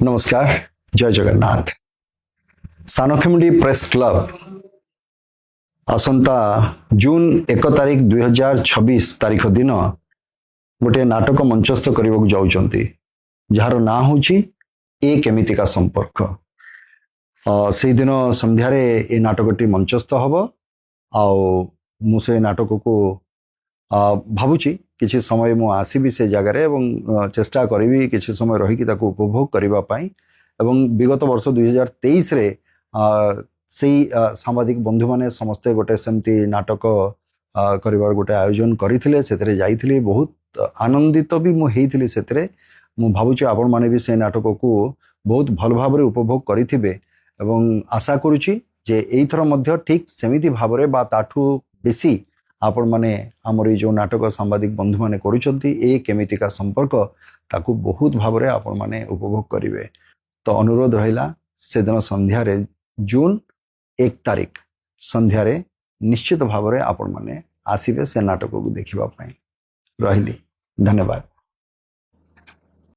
नमस्कार जय Jagannath सानखेमुंडी press club आसंता जून 1 तारिख 2026 तारिख दिन गोटे नाटक मंचस्थ करने जाऊँगी जार ना हूँ ए केमितिका संपर्क से दिन संध्यारे ए नाटकटी मंचस्थ हम आसे नाटक को भावुची किसी समय मु आसबि से जगार चेष्टा करी किसी समय रहीकि उपभोग करने विगत वर्ष 2023 रे से सांबादिक बंधु माने समस्ते गोटे सेमती नाटक करिवार गोटे आयोजन करथिले सेतरे जाइथिले बहुत आनंदित भी मु हेइथिले सेतरे मु भावुची आपण माने भी से नाटक को बहुत भल भाव उपभोग करिथिबे एवं आशा करूची जे एई थर मध्य ठीक सेमिति भावरे बा ताठू बेसी आपण माने हमर जो नाटक सांबादिक बंधु माने करूचंती ए केमितिका संपर्क ताकू बहुत भावरे आपण माने उपभोग करिवे। तो अनुरोध रहिला से दिन संध्यारे जून 1 तारिख संध्यारे निश्चित भावरे आपण माने आसीबे से नाटक को देखिबा पई रहिली। धन्यवाद।